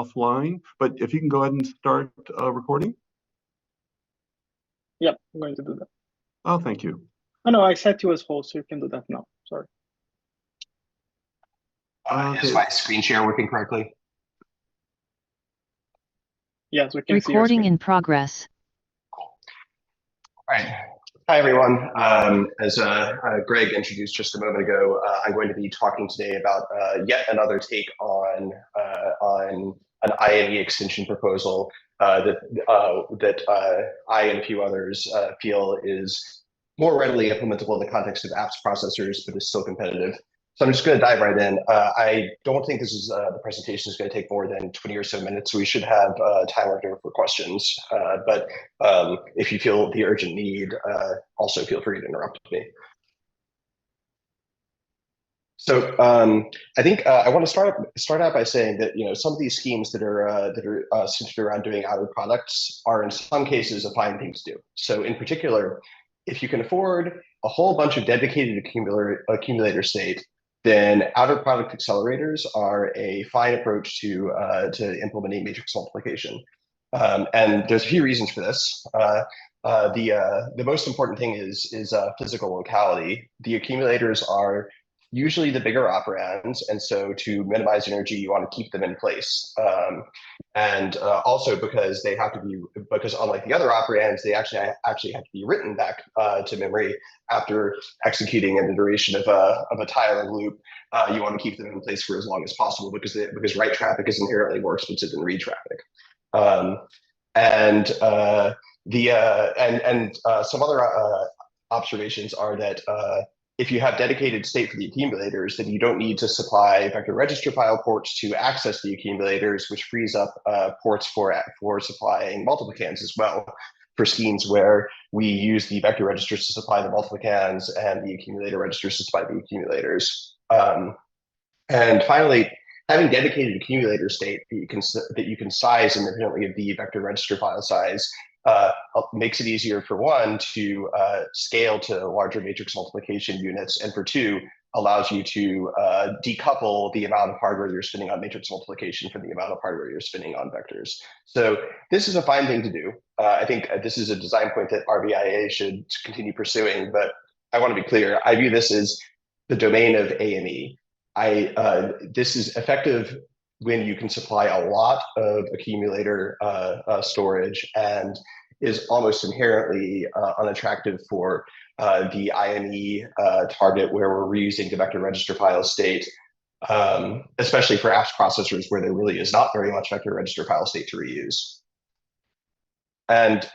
offline, but if you can go ahead and start recording. Yep, I'm going to do that. Oh, thank you. Oh, no, I set you as host, so you can do that now. Sorry. Is my screen share working correctly? Yes, we can see your Recording screen. in progress. Cool. All right. Hi, everyone. As Greg introduced just a moment ago, I'm going to be talking today about yet another take on an IME extension proposal that I and a few others feel is more readily implementable in the context of apps processors, but is still competitive. So I'm just going to dive right in. I don't think this is the presentation is going to take more than 20 or so minutes, so we should have time left over for questions. But if you feel the urgent need, also feel free to interrupt me. So I think I want to start out by saying that some of these schemes that are centered around doing outer products are in some cases a fine thing to do. So in particular, if you can afford a whole bunch of dedicated accumulator state, then outer product accelerators are a fine approach to implementing matrix multiplication. And there's a few reasons for this. The most important thing is physical locality. The accumulators are usually the bigger operands, and so to minimize energy, you want to keep them in place. And also because they have to be, because unlike the other operands, they actually have to be written back to memory after executing an iteration of a tiling loop. You want to keep them in place for as long as possible because write traffic is inherently more expensive than read traffic. Some other observations are that if you have dedicated state for the accumulators, then you don't need to supply vector register file ports to access the accumulators, which frees up ports for supplying multiplicands as well, for schemes where we use the vector registers to supply the multiplicands and the accumulator registers to supply the accumulators. And finally, having dedicated accumulator state that you can size independently of the vector register file size makes it easier for one to scale to larger matrix multiplication units, and for two, allows you to decouple the amount of hardware you're spending on matrix multiplication from the amount of hardware you're spending on vectors. So this is a fine thing to do. I think this is a design point that RVIA should continue pursuing, but I want to be clear. I view this as the domain of AME. This is effective when you can supply a lot of accumulator storage, and is almost inherently unattractive for the IME target where we're reusing the vector register file state, especially for apps processors where there really is not very much vector register file state to reuse. And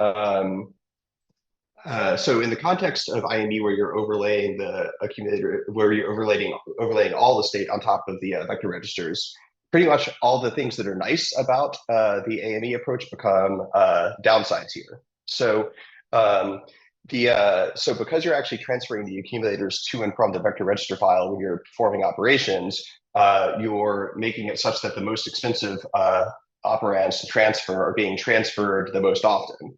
so in the context of IME, where you're overlaying the accumulator, where you're overlaying all the state on top of the vector registers, pretty much all the things that are nice about the AME approach become downsides here. So so because you're actually transferring the accumulators to and from the vector register file when you're performing operations, you're making it such that the most expensive operands to transfer are being transferred the most often.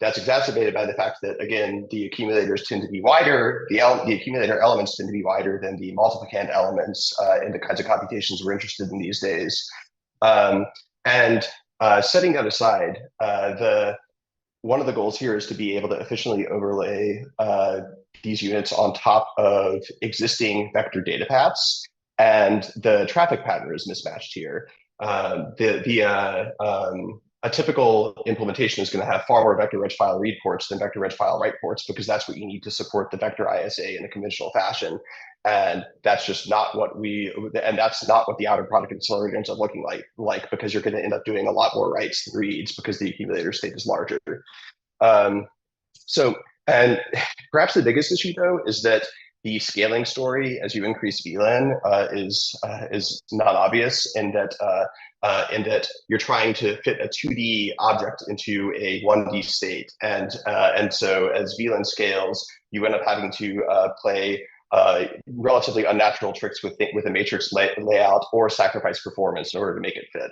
That's exacerbated by the fact that, again, the accumulators tend to be wider, the accumulator elements tend to be wider than the multiplicand elements in the kinds of computations we're interested in these days. Setting that aside, one of the goals here is to be able to efficiently overlay these units on top of existing vector data paths, and the traffic pattern is mismatched here. A typical implementation is going to have far more vector reg file read ports than vector reg file write ports, because that's what you need to support the vector ISA in a conventional fashion. And that's just not what that's not what the outer product accelerator ends up looking like, because you're going to end up doing a lot more writes than reads because the accumulator state is larger. And perhaps the biggest issue, though, is that the scaling story as you increase VLAN is not obvious, in that you're trying to fit a 2D object into a 1D state, and so as VLAN scales, you end up having to play relatively unnatural tricks with a matrix layout or sacrifice performance in order to make it fit.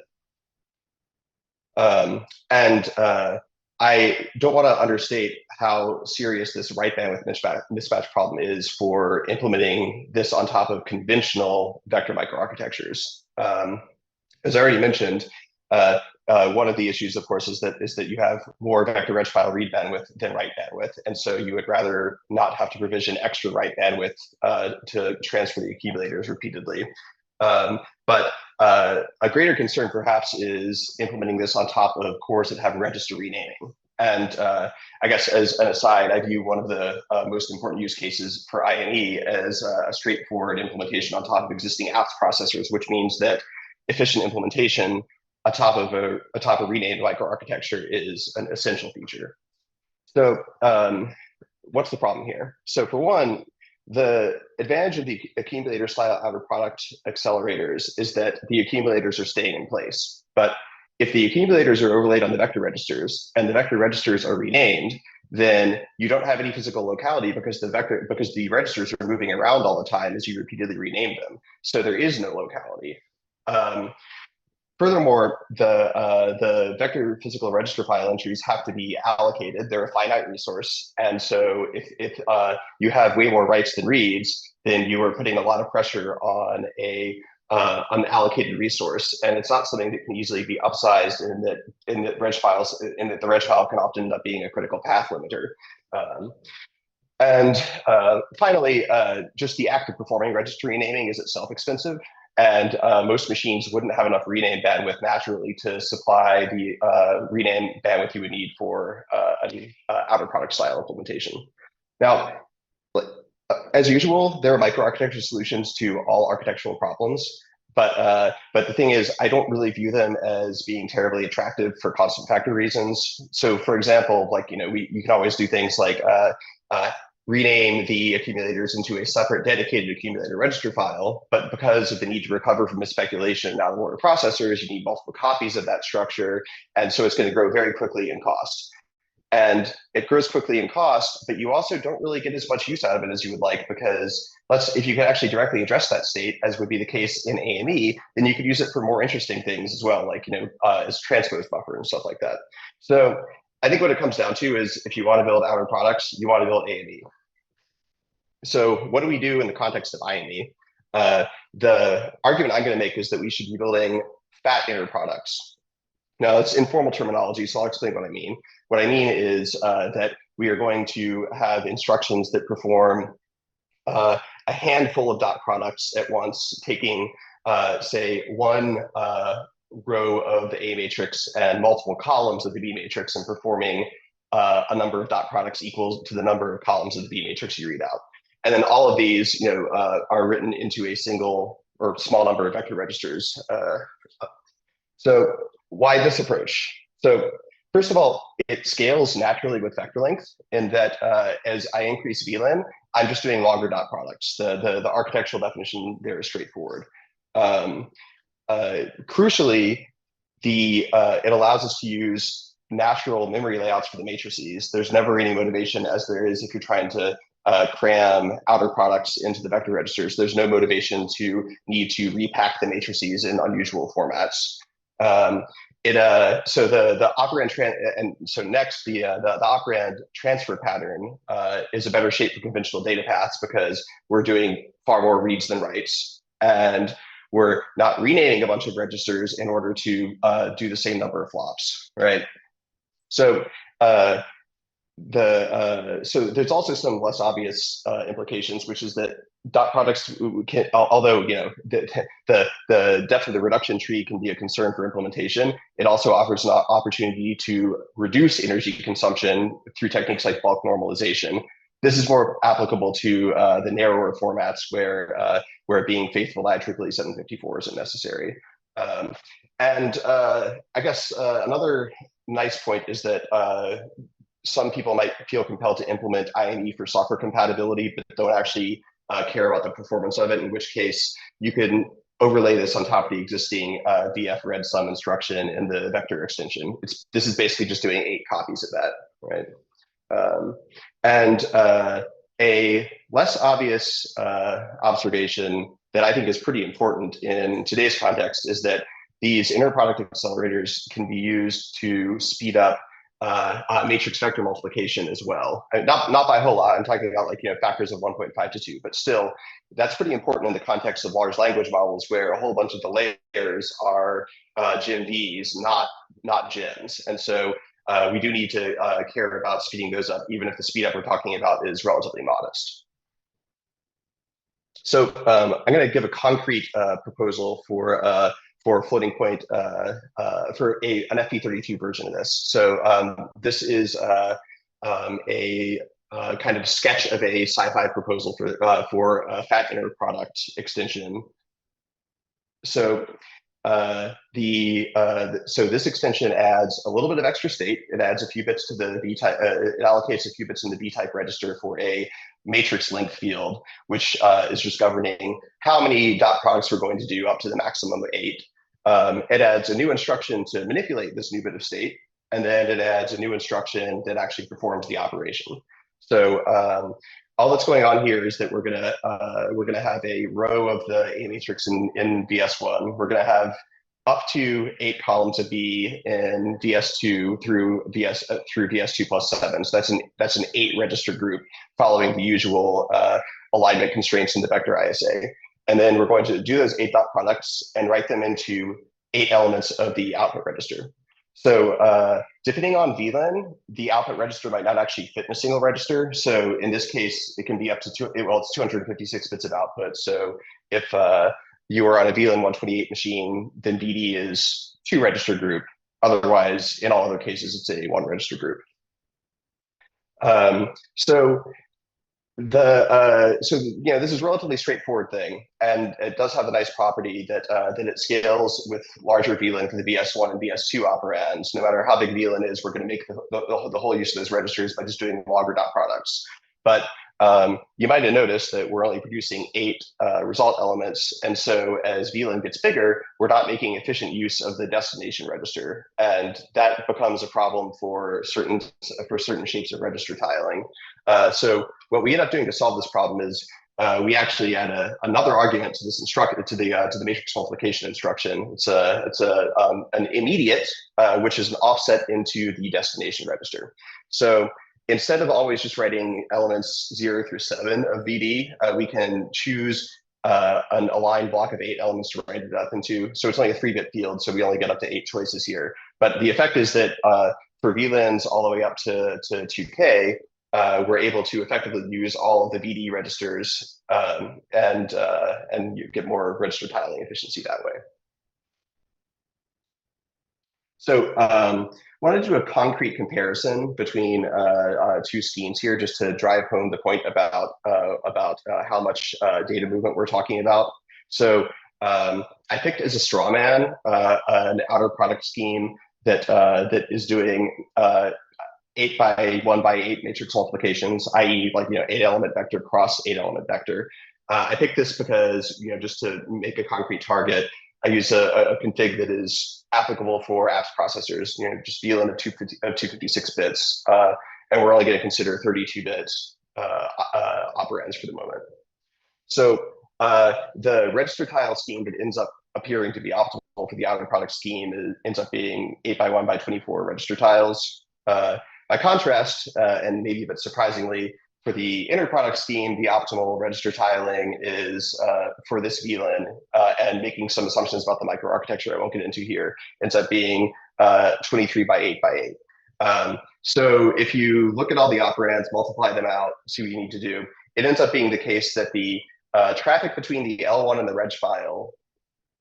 I don't want to understate how serious this write bandwidth mismatch problem is for implementing this on top of conventional vector microarchitectures. As I already mentioned, one of the issues, of course, is that you have more vector reg file read bandwidth than write bandwidth, and so you would rather not have to provision extra write bandwidth to transfer the accumulators repeatedly. But a greater concern, perhaps, is implementing this on top of cores that have register renaming. And I guess as an aside, I view one of the most important use cases for IME as a straightforward implementation on top of existing apps processors, which means that efficient implementation atop of renamed microarchitecture is an essential feature. So what's the problem here? So for one, the advantage of the accumulator style outer product accelerators is that the accumulators are staying in place. But if the accumulators are overlaid on the vector registers and the vector registers are renamed, then you don't have any physical locality because the registers are moving around all the time as you repeatedly rename them. So there is no locality. Furthermore, the vector physical register file entries have to be allocated. They're a finite resource. And so if you have way more writes than reads, then you are putting a lot of pressure on an allocated resource. And it's not something that can easily be upsized in that reg files, in that the reg file can often end up being a critical path limiter. And finally, just the act of performing register renaming is itself expensive. And most machines wouldn't have enough rename bandwidth naturally to supply the rename bandwidth you would need for an outer product style implementation. Now, as usual, there are microarchitecture solutions to all architectural problems. But the thing is, I don't really view them as being terribly attractive for constant factor reasons. So, for example, like you can always do things like rename the accumulators into a separate dedicated accumulator register file, but because of the need to recover from misspecification out of order processors, you need multiple copies of that structure, and so it's going to grow very quickly in cost. And it grows quickly in cost, but you also don't really get as much use out of it as you would like, because if you can actually directly address that state, as would be the case in AME, then you could use it for more interesting things as well, like as transpose buffer and stuff like that. So I think what it comes down to is if you want to build outer products, you want to build AME. So what do we do in the context of IME? The argument I'm going to make is that we should be building fat inner products. Now, it's informal terminology, so I'll explain what I mean. What I mean is that we are going to have instructions that perform a handful of dot products at once, taking, say, one row of the A matrix and multiple columns of the B matrix and performing a number of dot products equal to the number of columns of the B matrix you read out. And then all of these are written into a single or small number of vector registers. So why this approach? So first of all, it scales naturally with vector length in that as I increase VLAN, I'm just doing longer dot products. The architectural definition there is straightforward. Crucially, it allows us to use natural memory layouts for the matrices. There's never any motivation, as there is if you're trying to cram outer products into the vector registers. There's no motivation to need to repack the matrices in unusual formats. So the operand next the operand transfer pattern is a better shape for conventional data paths because we're doing far more reads than writes, and we're not renaming a bunch of registers in order to do the same number of flops, right? So so there's also some less obvious implications, which is that dot products can, although the depth of the reduction tree can be a concern for implementation, it also offers an opportunity to reduce energy consumption through techniques like bulk normalization. This is more applicable to the narrower formats where being faithful to IEEE 754 isn't necessary. I guess another nice point is that some people might feel compelled to implement IME for software compatibility, but don't actually care about the performance of it, in which case you can overlay this on top of the existing VF read sum instruction in the vector extension. This is basically just doing 8 copies of that, right? A less obvious observation that I think is pretty important in today's context is that these inner product accelerators can be used to speed up matrix vector multiplication as well. Not by a whole lot. I'm talking about like, factors of 1.5 to 2, but still, that's pretty important in the context of large language models where a whole bunch of the layers are GMVs, not gems. And so we do need to care about speeding those up, even if the speed up we're talking about is relatively modest. So I'm going to give a concrete proposal for floating point for an FP32 version of this. So this is a kind of sketch of a sci-fi proposal for a fat inner product extension. So so this extension adds a little bit of extra state. It adds a few bits to the B type. It allocates a few bits in the B type register for a matrix length field, which is just governing how many dot products we're going to do up to the maximum of 8. It adds a new instruction to manipulate this new bit of state, and then it adds a new instruction that actually performs the operation. So all that's going on here is that we're gonna have a row of the A matrix in VS1. We're gonna have up to 8 columns of B in VS2 through VS2 plus 7. So that's an 8 register group following the usual alignment constraints in the vector ISA. And then we're going to do those 8 dot products and write them into 8 elements of the output register. So depending on VLAN, the output register might not actually fit in a single register. So in this case, it can be up to it's 256 bits of output. So if you are on a VLAN 128 machine, then VD is 2 register group. Otherwise, in all other cases, it's a 1 register group. This is a relatively straightforward thing, and it does have the nice property that it scales with larger VLAN for the VS1 and VS2 operands. No matter how big VLAN is, we're going to make the whole use of those registers by just doing longer dot products. But you might have noticed that we're only producing 8 result elements, and so as VLAN gets bigger, we're not making efficient use of the destination register, and that becomes a problem for certain shapes of register tiling. So what we end up doing to solve this problem is we actually add another argument to this to the matrix multiplication instruction. It's an immediate, which is an offset into the destination register. So instead of always just writing elements 0 through 7 of VD, we can choose an aligned block of 8 elements to write it up into. So it's only a 3-bit field, so we only get up to 8 choices here. But the effect is that for VLANs all the way up to 2K, we're able to effectively use all of the VD registers and you get more register tiling efficiency that way. So I want to do a concrete comparison between 2 schemes here, just to drive home the point about how much data movement we're talking about. So I picked as a straw man an outer product scheme that is doing 8 by 1 by 8 matrix multiplications, i.e., 8 element vector cross 8 element vector. I picked this because just to make a concrete target, I use a config that is applicable for apps processors. Just VLAN of 256 bits, and we're only going to consider 32 bits operands for the moment. So the register tile scheme that ends up appearing to be optimal for the outer product scheme ends up being 8 by 1 by 24 register tiles. By contrast, and maybe a bit surprisingly, for the inner product scheme, the optimal register tiling is for this VLAN, and making some assumptions about the microarchitecture I won't get into here, ends up being 23 by 8 by 8. So if you look at all the operands, multiply them out, see what you need to do, it ends up being the case that the traffic between the L1 and the reg file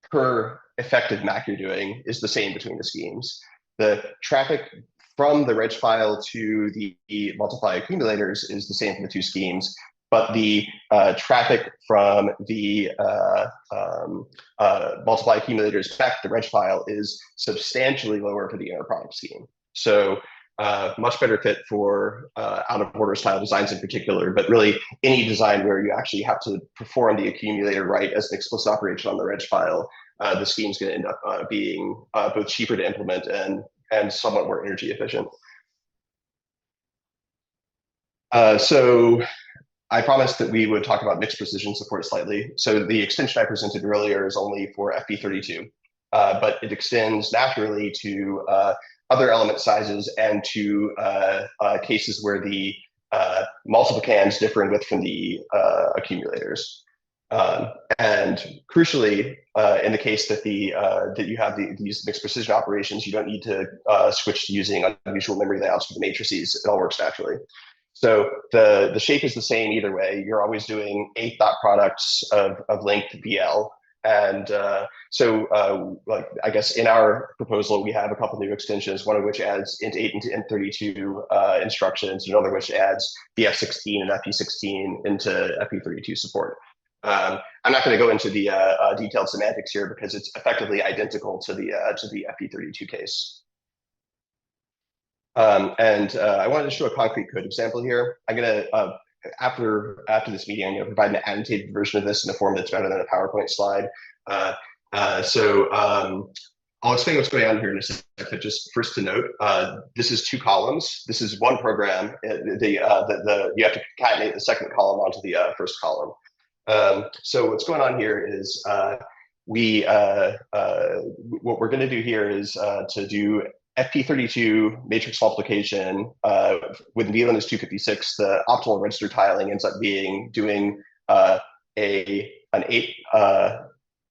per effective MAC you're doing is the same between the schemes. The traffic from the reg file to the multiply accumulators is the same for the 2 schemes, but the traffic from the multiply accumulators back to the reg file is substantially lower for the inner product scheme. So much better fit for out of order style designs in particular, but really any design where you actually have to perform the accumulator right as an explicit operation on the reg file, the scheme is going to end up being both cheaper to implement and somewhat more energy efficient. So I promised that we would talk about mixed precision support slightly. So the extension I presented earlier is only for FP32, but it extends naturally to other element sizes and to cases where the multiplicand differ in width from the accumulators. And crucially, in the case that that you have these mixed precision operations, you don't need to switch to using unusual memory layouts for the matrices. It all works naturally. So the shape is the same either way. You're always doing 8 dot products of length BL. And like I guess in our proposal, we have a couple new extensions, one of which adds int8 into int32 instructions, and another which adds BF16 and FP16 into FP32 support. I'm not going to go into the detailed semantics here because it's effectively identical to the FP32 case. I wanted to show a concrete code example here. I'm going to after this meeting, I'm going to provide an annotated version of this in a form that's better than a PowerPoint slide. I'll explain what's going on here in a second, but just first to note, this is 2 columns. This is one program. You have to concatenate the second column onto the first column. So what's going on here is what we're going to do here is to do FP32 matrix multiplication with VLAN is 256. The optimal register tiling ends up being doing an 8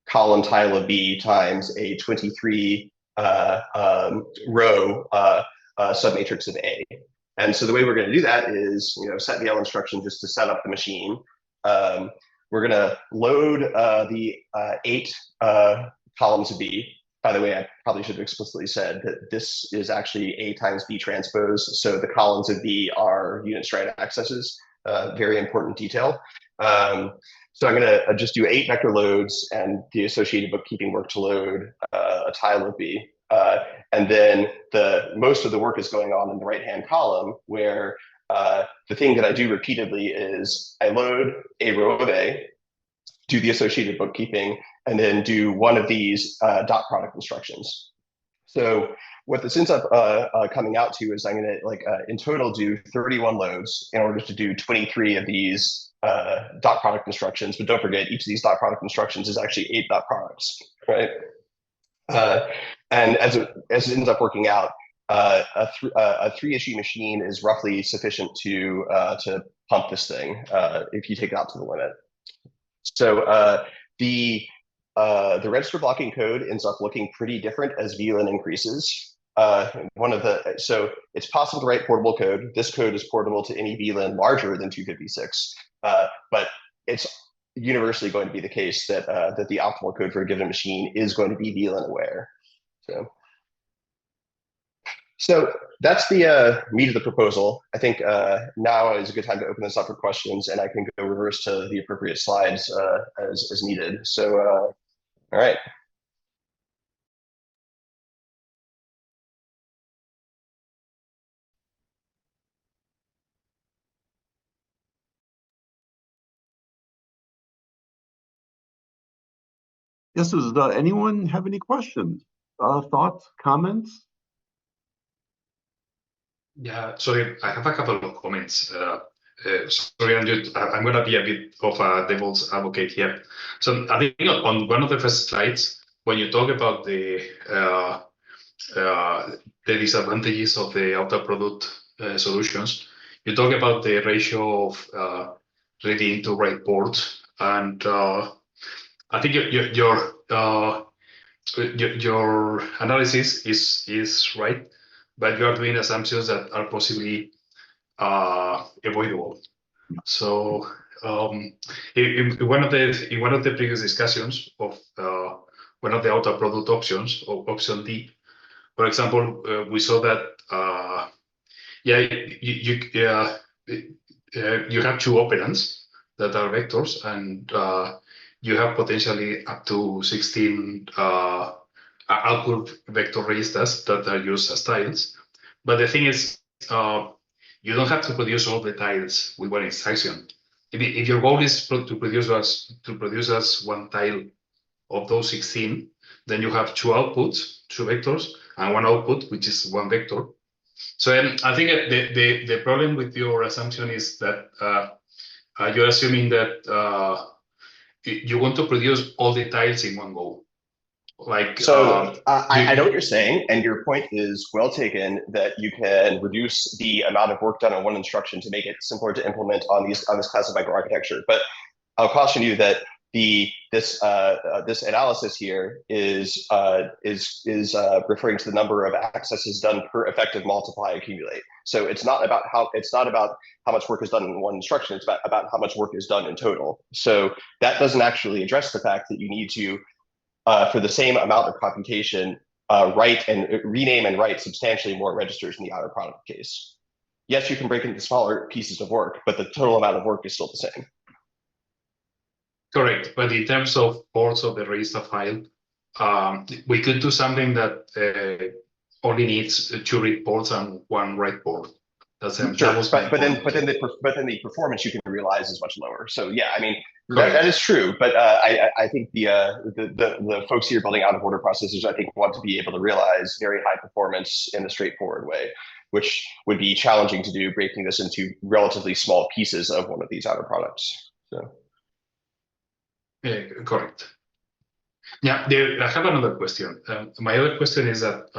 column tile of B times a 23 row submatrix of A. And so the way we're going to do that is, set VL instruction just to set up the machine. We're going to load the 8 columns of B. By the way, I probably should have explicitly said that this is actually A times B transpose. So the columns of B are unit stride accesses, very important detail. So I'm going to just do 8 vector loads and the associated bookkeeping work to load a tile of B. And then most of the work is going on in the right-hand column, where the thing that I do repeatedly is I load a row of A, do the associated bookkeeping, and then do one of these dot product instructions. So what this ends up coming out to is I'm going to in total do 31 loads in order to do 23 of these dot product instructions. But don't forget, each of these dot product instructions is actually 8 dot products, right? And as it ends up working out, a 3-issue machine is roughly sufficient to pump this thing if you take it out to the limit. So the register blocking code ends up looking pretty different as VLAN increases. So it's possible to write portable code. This code is portable to any VLAN larger than 256, but it's universally going to be the case that the optimal code for a given machine is going to be VLAN aware. So that's the meat of the proposal. I think now is a good time to open this up for questions, and I can go reverse to the appropriate slides as needed. So, all right. Yes, does anyone have any questions, thoughts, comments? Yeah, sorry, I have a couple of comments. Sorry, Andrew, I'm going to be a bit of a devil's advocate here. So I think on one of the first slides, when you talk about the disadvantages of the outer product solutions, you talk about the ratio of reading to write ports, and I think your analysis is right, but you are doing assumptions that are possibly avoidable. So in one of the previous discussions of one of the outer product options, or option D, for example, we saw that you have 2 operands that are vectors, and you have potentially up to 16 output vector registers that are used as tiles. But the thing is, you don't have to produce all the tiles with one instruction. If your goal is to produce as one tile of those 16, then you have 2 outputs, 2 vectors, and 1 output, which is 1 vector. So I think the problem with your assumption is that you're assuming that you want to produce all the tiles in one go. Like, So I know what you're saying, and your point is well taken that you can reduce the amount of work done on one instruction to make it simpler to implement on this class of microarchitecture. But I'll caution you that this analysis here is referring to the number of accesses done per effective multiply accumulate. So it's not about how much work is done in one instruction. It's about how much work is done in total. So that doesn't actually address the fact that you need to, for the same amount of computation, write and rename and write substantially more registers in the outer product case. Yes, you can break into smaller pieces of work, but the total amount of work is still the same. Correct, but in terms of ports of the register file, we could do something that only needs 2 read ports and 1 write port. That's Sure, but then the performance you can realize is much lower. So yeah, I mean that is true, but I think the folks here building out of order processors, I think, want to be able to realize very high performance in a straightforward way, which would be challenging to do, breaking this into relatively small pieces of one of these outer products. So. Correct. Yeah, I have another question. My other question is that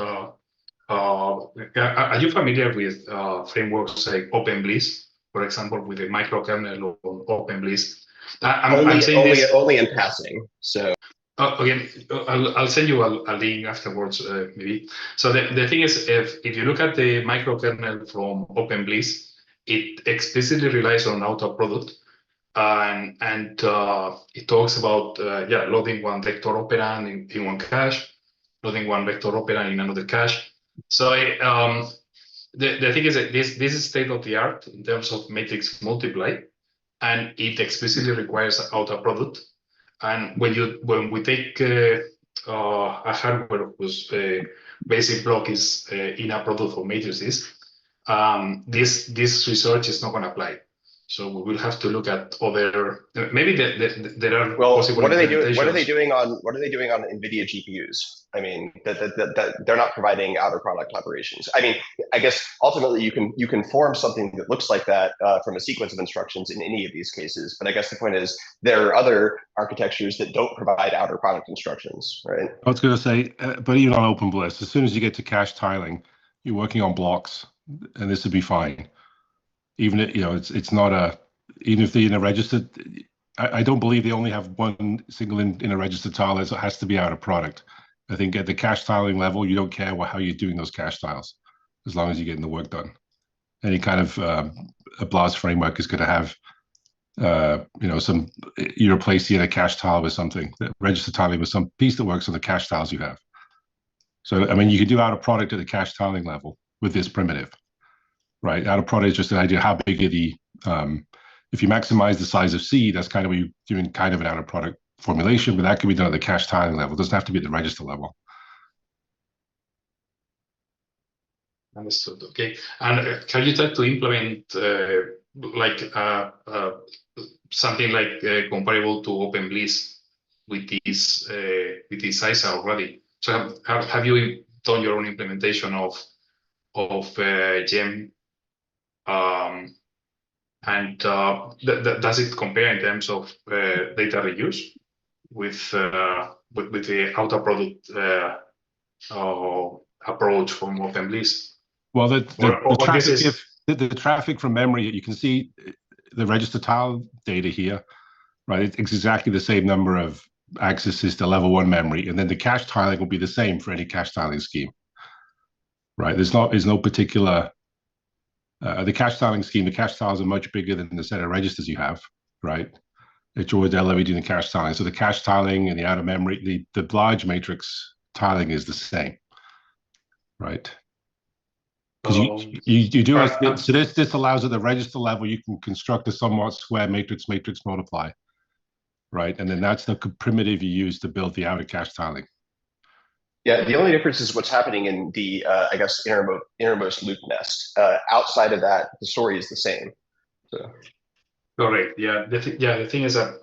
are you familiar with frameworks like OpenBliss, for example, with the microkernel on OpenBliss? I'm saying this only in passing. So again, I'll send you a link afterwards, maybe. So the thing is, if you look at the microkernel from OpenBliss, it explicitly relies on outer product. And it talks about loading one vector operand in one cache, loading one vector operand in another cache. So the thing is that this is state of the art in terms of matrix multiply, and it explicitly requires outer product. And when we take a hardware whose basic block is inner product of matrices, this research is not going to apply. So we will have to look at other. Maybe there are possible. What are they doing? What are they doing on NVIDIA GPUs? I mean, that they're not providing outer product operations. I mean, I guess ultimately you can form something that looks like that from a sequence of instructions in any of these cases. But I guess the point is there are other architectures that don't provide outer product instructions, right? I was going to say, but even on OpenBliss, as soon as you get to cache tiling, you're working on blocks, and this would be fine. Even it's not even if they're in a register, I don't believe they only have one single in a register tile. It has to be out of product. I think at the cache tiling level, you don't care how you're doing those cache tiles, as long as you're getting the work done. Any kind of a BLAS framework is going to have, you're replacing a cache tile with something, register tiling with some piece that works on the cache tiles you have. So, I mean, you can do out of product at the cache tiling level with this primitive. Right, out of product is just an idea how big are the if you maximize the size of C, that's kind of what you're doing, kind of an out of product formulation, but that can be done at the cache tiling level. It doesn't have to be at the register level. Understood. Okay, and can you try to implement something like comparable to OpenBliss with this ISA already? So have you done your own implementation of GEM? And does it compare in terms of data reuse with the outer product approach from OpenBliss? Well, the traffic from memory, you can see the register tile data here, right? It's exactly the same number of accesses to level 1 memory, and then the cache tiling will be the same for any cache tiling scheme. Right, there's no particular the cache tiling scheme. The cache tiles are much bigger than the set of registers you have, right? It's always doing the cache tiling. So the cache tiling and the outer memory, the large matrix tiling is the same, right? Because you do so this allows at the register level you can construct a somewhat square matrix multiply, right? And then that's the primitive you use to build the outer cache tiling. Yeah, the only difference is what's happening in the, I guess, innermost loop nest. Outside of that, the story is the same. So. Correct. Yeah. The thing is that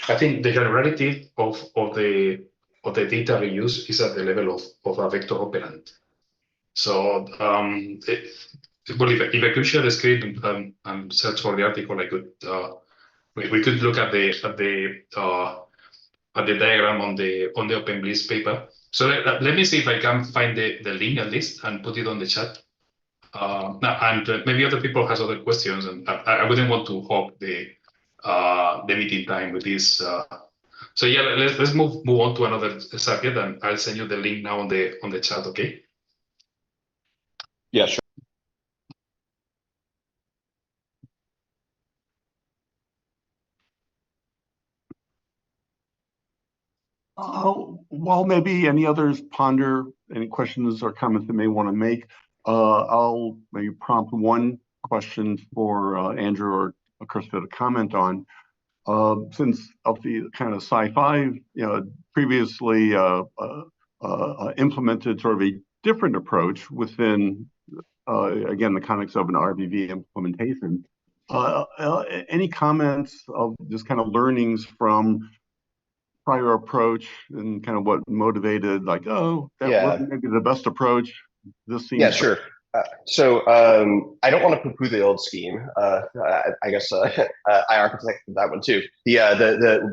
I think the generality of the data reuse is at the level of a vector operand. So, if I could share the screen and search for the article, I could. We could look at the the diagram on the OpenBliss paper. So let me see if I can find the link at least and put it on the chat. Maybe other people has other questions, and I wouldn't want to hog the meeting time with this. So yeah, let's move on to another subject, and I'll send you the link now on the chat. Okay. Yeah, sure. While maybe any others ponder any questions or comments they may want to make, I'll maybe prompt one question for Andrew or Krista to comment on. Since of the kind of sci-fi, previously implemented sort of a different approach within, again, the context of an RVV implementation. Any comments of just kind of learnings from prior approach and kind of what motivated, like, oh, that wasn't maybe the best approach. This seems sure. So I don't want to poo-poo the old scheme. I guess I architected that one too.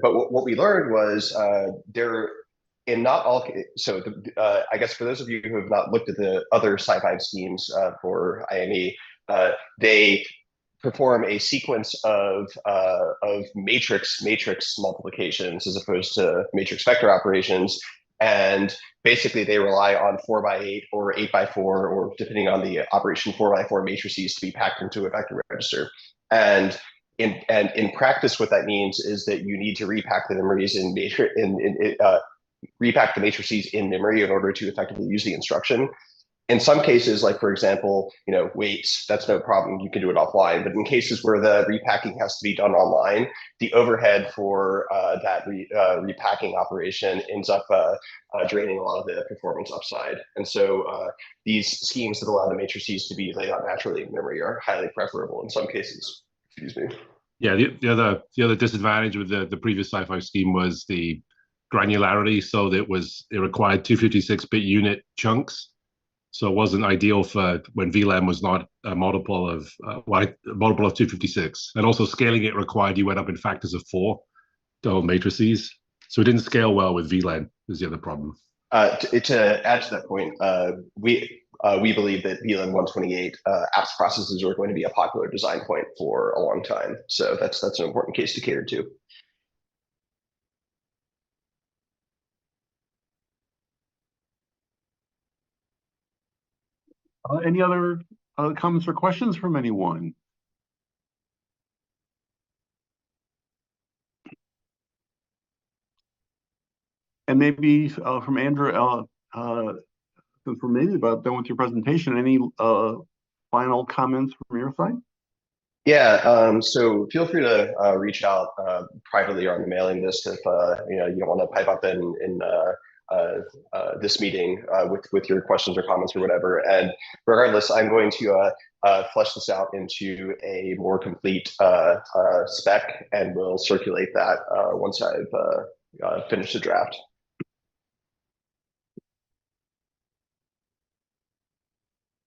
But what we learned was in not all. So I guess for those of you who have not looked at the other sci-fi schemes for IME, they perform a sequence of matrix multiplications as opposed to matrix vector operations. And basically they rely on 4x8 or 8x4, or depending on the operation, 4x4 matrices to be packed into a vector register. And in practice, what that means is that you need to repack the memories repack the matrices in memory in order to effectively use the instruction. In some cases, like for example, weights, that's no problem. You can do it offline. But in cases where the repacking has to be done online, the overhead for that repacking operation ends up draining a lot of the performance upside. And so these schemes that allow the matrices to be laid out naturally in memory are highly preferable in some cases. Excuse me. Yeah, the other disadvantage with the previous sci-fi scheme was the granularity. So it required 256-bit unit chunks. So it wasn't ideal for when VLAN was not a multiple of 256, and also scaling it required you went up in factors of 4 to hold matrices. So it didn't scale well with VLAN. Is the other problem. To add to that point, we believe that VLAN 128 apps processors are going to be a popular design point for a long time. So that's an important case to cater to. Any other comments or questions from anyone? And maybe from Andrew, since we're maybe about done with your presentation, any final comments from your side? Yeah, so feel free to reach out privately or on the mailing list if you don't want to pipe up in this meeting with your questions or comments or whatever. And regardless, I'm going to flesh this out into a more complete spec, and we'll circulate that once I've finished the draft.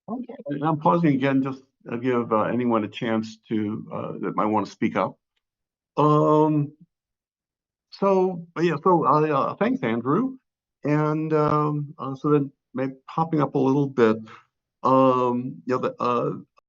Okay, and I'm pausing again just to give anyone a chance to that might want to speak up. Thanks, Andrew. And so then maybe popping up a little bit,